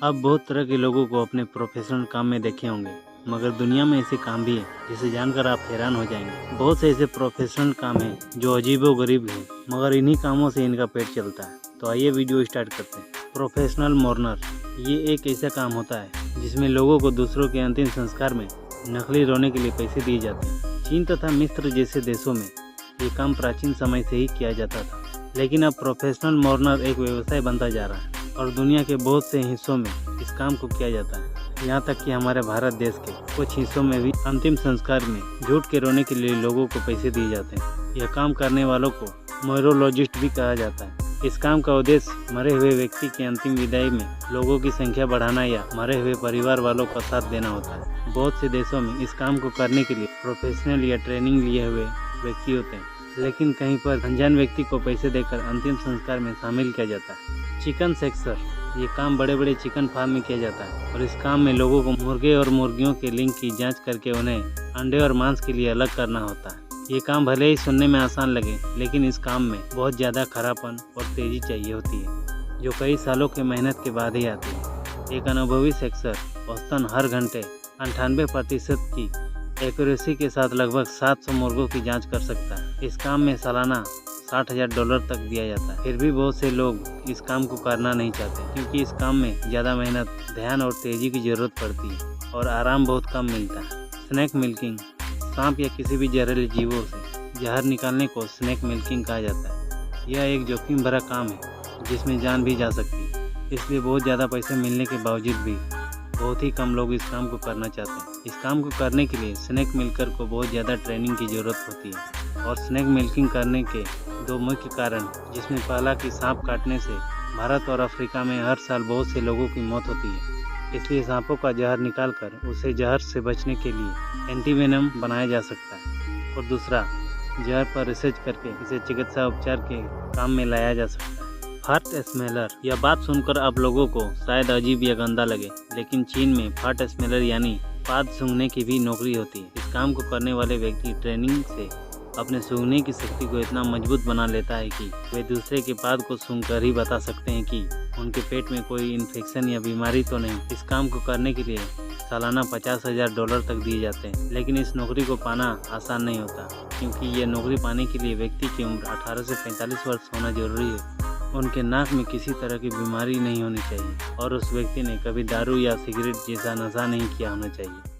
आप बहुत तरह के लोगों को अपने प्रोफेशनल काम में देखे होंगे, मगर दुनिया में ऐसे काम भी हैं जिसे जानकर आप हैरान हो जाएंगे। बहुत से ऐसे प्रोफेशनल काम हैं जो अजीबोगरीब हैं, मगर इन्हीं कामों से इनका पेट चलता है। तो आइए वीडियो स्टार्ट करते हैं। प्रोफेशनल मोर्नर, ये एक ऐसा काम होता है जिसमें लोगों को दूसरों के अंतिम संस्कार में नकली रोने के लिए पैसे दिए जाते हैं। चीन तथा मिस्र जैसे देशों में ये काम प्राचीन समय से ही किया जाता था, लेकिन अब प्रोफेशनल मोर्नर एक व्यवसाय बनता जा रहा है और दुनिया के बहुत से हिस्सों में इस काम को किया जाता है। यहाँ तक कि हमारे भारत देश के कुछ हिस्सों में भी अंतिम संस्कार में झूठ के रोने के लिए लोगों को पैसे दिए जाते हैं। यह काम करने वालों को मोरोलॉजिस्ट भी कहा जाता है। इस काम का उद्देश्य मरे हुए व्यक्ति की अंतिम विदाई में लोगों की संख्या बढ़ाना या मरे हुए परिवार वालों का साथ देना होता है। बहुत से देशों में इस काम को करने के लिए प्रोफेशनल या ट्रेनिंग लिए हुए व्यक्ति होते हैं, लेकिन कहीं पर अनजान व्यक्ति को पैसे देकर अंतिम संस्कार में शामिल किया जाता है। चिकन सेक्सर, ये काम बड़े बड़े चिकन फार्म में किया जाता है और इस काम में लोगों को मुर्गे और मुर्गियों के लिंग की जांच करके उन्हें अंडे और मांस के लिए अलग करना होता है। ये काम भले ही सुनने में आसान लगे, लेकिन इस काम में बहुत ज़्यादा खरापन और तेज़ी चाहिए होती है, जो कई सालों की मेहनत के बाद ही आती है। एक अनुभवी सेक्सर औसतन हर घंटे 98% की एक्यूरेसी के साथ लगभग 700 मुर्गों की जांच कर सकता है। इस काम में सालाना $60,000 तक दिया जाता है। फिर भी बहुत से लोग इस काम को करना नहीं चाहते, क्योंकि इस काम में ज़्यादा मेहनत, ध्यान और तेज़ी की ज़रूरत पड़ती है और आराम बहुत कम मिलता है। स्नेक मिल्किंग, सांप या किसी भी जहरीले जीवों से जहर निकालने को स्नेक मिल्किंग कहा जाता है। यह एक जोखिम भरा काम है जिसमें जान भी जा सकती है, इसलिए बहुत ज़्यादा पैसे मिलने के बावजूद भी बहुत ही कम लोग इस काम को करना चाहते हैं। इस काम को करने के लिए स्नेक मिल्कर को बहुत ज़्यादा ट्रेनिंग की ज़रूरत होती है और स्नेक मिल्किंग करने के दो मुख्य कारण, जिसमें पहला कि सांप काटने से भारत और अफ्रीका में हर साल बहुत से लोगों की मौत होती है, इसलिए सांपों का जहर निकालकर उसे जहर से बचने के लिए एंटीवेनम बनाया जा सकता है। और दूसरा, जहर पर रिसर्च करके इसे चिकित्सा उपचार के काम में लाया जा सकता है। फार्ट स्मेलर, यह बात सुनकर आप लोगों को शायद अजीब या गंदा लगे, लेकिन चीन में फार्ट स्मेलर यानी पाद सूंघने की भी नौकरी होती है। इस काम को करने वाले व्यक्ति ट्रेनिंग से अपने सूंघने की शक्ति को इतना मजबूत बना लेता है कि वे दूसरे के पाद को सूंघकर ही बता सकते हैं कि उनके पेट में कोई इन्फेक्शन या बीमारी तो नहीं। इस काम को करने के लिए सालाना $50,000 तक दिए जाते हैं, लेकिन इस नौकरी को पाना आसान नहीं होता, क्योंकि यह नौकरी पाने के लिए व्यक्ति की उम्र 18 से 45 वर्ष होना जरूरी है। उनके नाक में किसी तरह की बीमारी नहीं होनी चाहिए और उस व्यक्ति ने कभी दारू या सिगरेट जैसा नशा नहीं किया होना चाहिए।